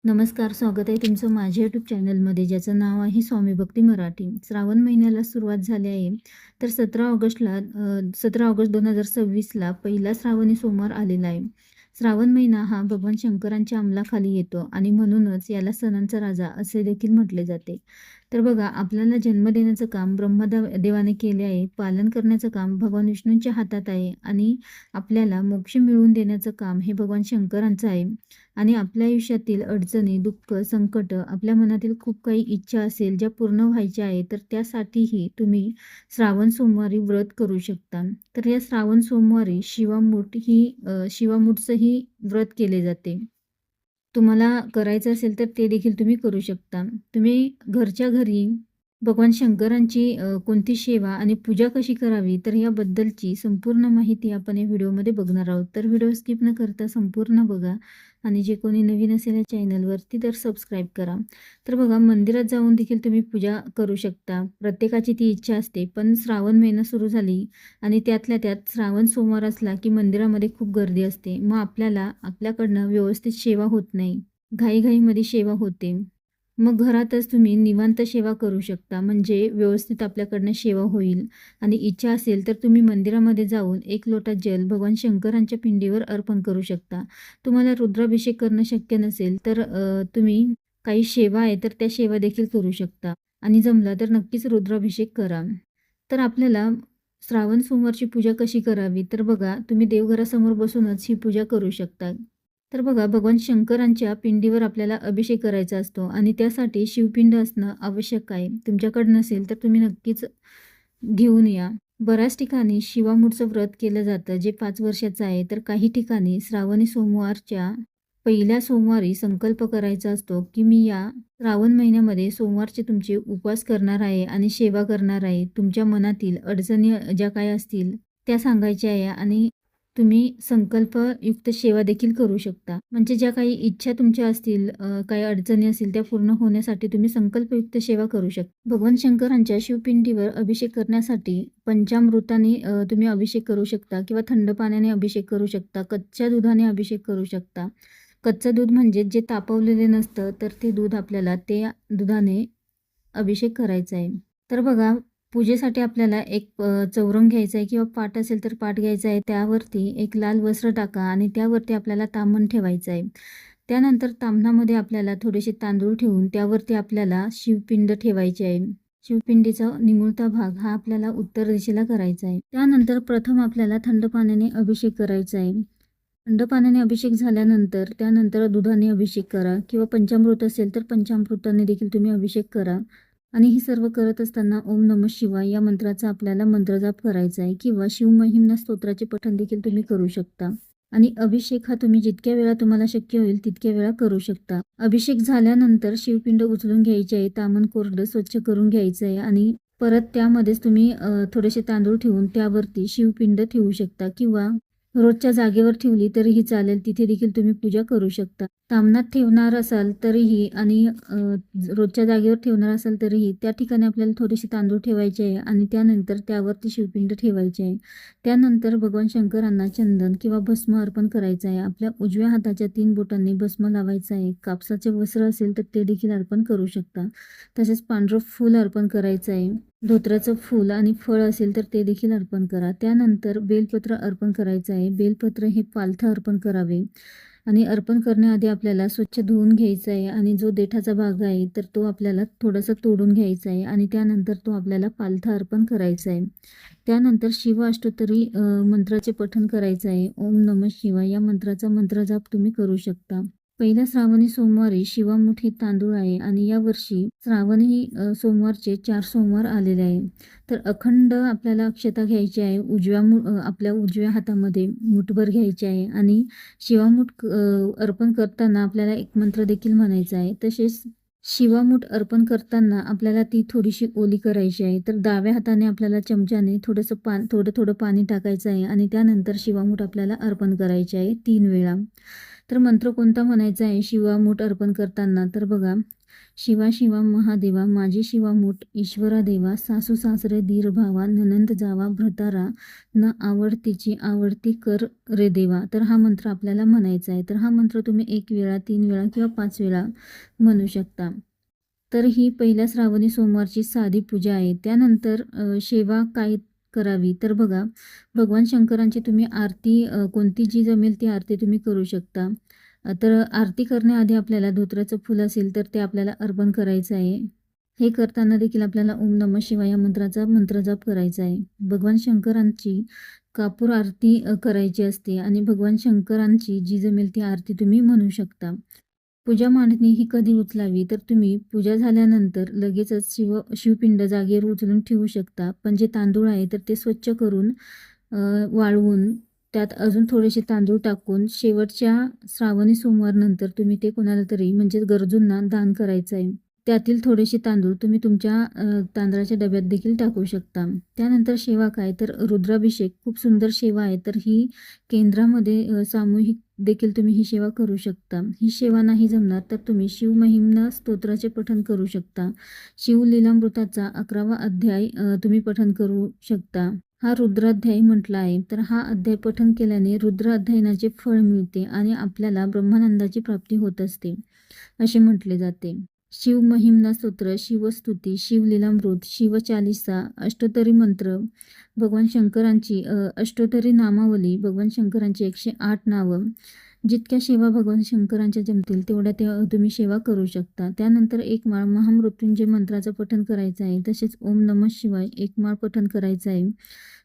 नमस्कार, स्वागत आहे तुमचं माझ्या यूट्यूब चॅनलमध्ये, ज्याचं नाव आहे स्वामी भक्ती मराठी. श्रावण महिन्याला सुरुवात झाली आहे. तर 17 ऑगस्ट 2026ला पहिला श्रावणी सोमवार आलेला आहे. श्रावण महिना हा भगवान शंकरांच्या अंमलाखाली येतो आणि म्हणूनच याला सणांचा राजा असे देखील म्हटले जाते. तर बघा, आपल्याला जन्म देण्याचं काम देवाने केले आहे, पालन करण्याचं काम भगवान विष्णूंच्या हातात आहे आणि आपल्याला मोक्ष मिळवून देण्याचं काम हे भगवान शंकरांचं आहे. आणि आपल्या आयुष्यातील अडचणी, दुःख, संकट, आपल्या मनातील खूप काही इच्छा असेल ज्या पूर्ण व्हायच्या आहे, तर त्यासाठीही तुम्ही श्रावण सोमवारी व्रत करू शकता. तर या श्रावण सोमवारी शिवामूठचंही व्रत केले जाते. तुम्हाला करायचं असेल तर ते देखील तुम्ही करू शकता. तुम्ही घरच्या घरी भगवान शंकरांची कोणती सेवा आणि पूजा कशी करावी, तर याबद्दलची संपूर्ण माहिती आपण या व्हिडिओमध्ये बघणार आहोत. तर व्हिडिओ स्किप न करता संपूर्ण बघा आणि जे कोणी नवीन असेल या चॅनलवरती तर सबस्क्राईब करा. तर बघा, मंदिरात जाऊन देखील तुम्ही पूजा करू शकता. प्रत्येकाची ती इच्छा असते. पण श्रावण महिना सुरू झाली आणि त्यातल्या त्यात श्रावण सोमवार असला की मंदिरामध्ये खूप गर्दी असते. मग आपल्याकडनं व्यवस्थित सेवा होत नाही. घाईघाईमध्ये सेवा होते. मग घरातच तुम्ही निवांत सेवा करू शकता, म्हणजे व्यवस्थित आपल्याकडनं सेवा होईल. आणि इच्छा असेल तर तुम्ही मंदिरामध्ये जाऊन 1 लोटा जल भगवान शंकरांच्या पिंडीवर अर्पण करू शकता. तुम्हाला रुद्राभिषेक करणं शक्य नसेल तर तुम्ही काही सेवा आहे तर त्या सेवा देखील करू शकता आणि जमलं तर नक्कीच रुद्राभिषेक करा. तर आपल्याला श्रावण सोमवारची पूजा कशी करावी, तर बघा, तुम्ही देवघरासमोर बसूनच ही पूजा करू शकता. तर बघा, भगवान शंकरांच्या पिंडीवर आपल्याला अभिषेक करायचा असतो आणि त्यासाठी शिवपिंड असणं आवश्यक आहे. तुमच्याकडे नसेल तर तुम्ही नक्कीच घेऊन या. बऱ्याच ठिकाणी शिवामूठचं व्रत केलं जातं, जे 5 वर्षाचं आहे. तर काही ठिकाणी श्रावणी सोमवारच्या पहिल्या सोमवारी संकल्प करायचा असतो, की मी या श्रावण महिन्यामध्ये सोमवारचे तुमचे उपवास करणार आहे आणि सेवा करणार आहे. तुमच्या मनातील अडचणी ज्या काही असतील त्या सांगायच्या आहे आणि तुम्ही संकल्पयुक्त सेवा देखील करू शकता. म्हणजे ज्या काही इच्छा तुमच्या असतील, काही अडचणी असतील, त्या पूर्ण होण्यासाठी तुम्ही संकल्पयुक्त सेवा करू शकता. भगवान शंकरांच्या शिवपिंडीवर अभिषेक करण्यासाठी पंचामृताने तुम्ही अभिषेक करू शकता किंवा थंड पाण्याने अभिषेक करू शकता, कच्च्या दुधाने अभिषेक करू शकता. कच्चं दूध म्हणजे जे तापवलेले नसतं, तर ते दूध आपल्याला त्या दुधाने अभिषेक करायचा आहे. तर बघा, पूजेसाठी आपल्याला एक चौरंग घ्यायचा आहे किंवा पाट असेल तर पाट घ्यायचा आहे. त्यावरती एक लाल वस्त्र टाका आणि त्यावरती आपल्याला ताम्हण ठेवायचं आहे. त्यानंतर ताम्हणामध्ये आपल्याला थोडेसे तांदूळ ठेवून त्यावरती आपल्याला शिवपिंड ठेवायची आहे. शिवपिंडीचा निमुळता भाग हा आपल्याला उत्तर दिशेला करायचा आहे. त्यानंतर प्रथम आपल्याला थंड पाण्याने अभिषेक करायचा आहे. थंड पाण्याने अभिषेक झाल्यानंतर त्यानंतर दुधाने अभिषेक करा किंवा पंचामृत असेल तर पंचामृताने देखील तुम्ही अभिषेक करा. आणि हे सर्व करत असताना ओम नमः शिवाय या मंत्राचा आपल्याला मंत्रजाप करायचा आहे किंवा शिवमहिम्न स्तोत्राचे पठण देखील तुम्ही करू शकता. आणि अभिषेक हा तुम्ही जितक्या वेळा तुम्हाला शक्य होईल तितक्या वेळा करू शकता. अभिषेक झाल्यानंतर शिवपिंड उचलून घ्यायचे आहे, ताम्हण कोरडं स्वच्छ करून घ्यायचं आहे आणि परत त्यामध्येच तुम्ही थोडेसे तांदूळ ठेवून त्यावरती शिवपिंड ठेवू शकता किंवा रोजच्या जागेवर ठेवली तरीही चालेल, तिथे देखील तुम्ही पूजा करू शकता. ताम्हणात ठेवणार असाल तरीही आणि रोजच्या जागेवर ठेवणार असाल तरीही त्या ठिकाणी आपल्याला थोडेसे तांदूळ ठेवायचे आहे आणि त्यानंतर त्यावरती शिवपिंड ठेवायचे आहे. त्यानंतर भगवान शंकरांना चंदन किंवा भस्म अर्पण करायचं आहे. आपल्या उजव्या हाताच्या 3 बोटांनी भस्म लावायचं आहे. कापसाचे वस्त्र असेल तर ते देखील अर्पण करू शकता. तसेच पांढरं फूल अर्पण करायचं आहे. धोत्राचं फूल आणि फळ असेल तर ते देखील अर्पण करा. त्यानंतर बेलपत्र अर्पण करायचं आहे. बेलपत्र हे पालथं अर्पण करावे आणि अर्पण करण्याआधी आपल्याला स्वच्छ धुवून घ्यायचं आहे आणि जो देठाचा भाग आहे तर तो आपल्याला थोडासा तोडून घ्यायचा आहे आणि त्यानंतर तो आपल्याला पालथा अर्पण करायचा आहे. त्यानंतर शिवाष्टोत्तरी मंत्राचे पठण करायचं आहे. ओम नमः शिवाय या मंत्राचा मंत्रजाप तुम्ही करू शकता. पहिल्या श्रावणी सोमवारी शिवामूठ हे तांदूळ आहे आणि यावर्षी श्रावणी सोमवारचे 4 सोमवार आलेले आहे. तर अखंड आपल्याला अक्षता घ्यायची आहे. आपल्या उजव्या हातामध्ये मुठभर घ्यायची आहे आणि शिवामूठ अर्पण करताना आपल्याला एक मंत्र देखील म्हणायचा आहे. तसेच शिवामूठ अर्पण करताना आपल्याला ती थोडीशी ओली करायची आहे. तर डाव्या हाताने आपल्याला चमच्याने थोडं थोडं पाणी टाकायचं आहे आणि त्यानंतर शिवामूठ आपल्याला अर्पण करायचे आहे 3 वेळा. तर मंत्र कोणता म्हणायचा आहे शिवामूठ अर्पण करताना? तर बघा, शिवा शिवा महादेवा माझी शिवामूठ ईश्वरा देवा सासू सासरे दीर भावा ननंद जावा भ्रतारा न आवडतीची आवडती कर रे देवा. तर हा मंत्र आपल्याला म्हणायचा आहे. तर हा मंत्र तुम्ही 1 वेळा, 3 वेळा किंवा 5 वेळा म्हणू शकता. तर ही पहिल्या श्रावणी सोमवारची साधी पूजा आहे. त्यानंतर सेवा काय करावी? तर बघा, भगवान शंकरांची तुम्ही आरती कोणती जी जमेल ती आरती तुम्ही करू शकता. तर आरती करण्याआधी आपल्याला धोत्राचं फूल असेल तर ते आपल्याला अर्पण करायचं आहे. हे करताना देखील आपल्याला ओम नमः शिवाय या मंत्राचा मंत्रजप करायचा आहे. भगवान शंकरांची कापूर आरती करायची असते आणि भगवान शंकरांची जी जमेल ती आरती तुम्ही म्हणू शकता. पूजा मांडणी ही कधी उचलावी? तर तुम्ही पूजा झाल्यानंतर लगेचच शिवपिंड जागेवर उचलून ठेवू शकता. पण जे तांदूळ आहे तर ते स्वच्छ करून वाळवून त्यात अजून थोडेसे तांदूळ टाकून शेवटच्या श्रावणी सोमवारनंतर तुम्ही ते कोणाला तरी म्हणजेच गरजूंना दान करायचं आहे. त्यातील थोडेसे तांदूळ तुम्ही तुमच्या तांदळाच्या डब्यात देखील टाकू शकता. त्यानंतर सेवा काय? तर रुद्राभिषेक खूप सुंदर सेवा आहे. तर ही केंद्रामध्ये सामूहिक देखील तुम्ही ही सेवा करू शकता. ही सेवा नाही जमणार तर तुम्ही शिवमहिम्न स्तोत्राचे पठण करू शकता. शिवलीलामृताचा 11वा अध्याय तुम्ही पठण करू शकता. हा रुद्राध्याय म्हटला आहे. तर हा अध्याय पठण केल्याने रुद्र अध्ययनाचे फळ मिळते आणि आपल्याला ब्रह्मानंदाची प्राप्ती होत असते असे म्हटले जाते. शिवमहिम्ना स्तोत्र, शिवस्तुती, शिवलीलामृत, शिवचालिसा, अष्टोत्तरी मंत्र, भगवान शंकरांची अष्टोत्तरी नामावली, भगवान शंकरांची 108 नावं, जितक्या सेवा भगवान शंकरांच्या जमतील तेवढ्या तुम्ही सेवा करू शकता. त्यानंतर 1 माळ महामृत्युंजय मंत्राचं पठण करायचं आहे. तसेच ओम नमः शिवाय 1 माळ पठण करायचं आहे.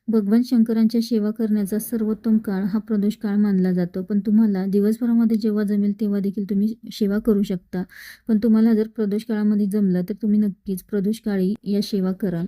भगवान शंकरांच्या सेवा करण्याचा सर्वोत्तम काळ हा प्रदोष काळ मानला जातो. पण तुम्हाला दिवसभरामध्ये जेव्हा जमेल तेव्हा देखील तुम्ही सेवा करू शकता. पण तुम्हाला जर प्रदोष काळामध्ये जमलं तर तुम्ही नक्कीच प्रदोष काळी या सेवा करा.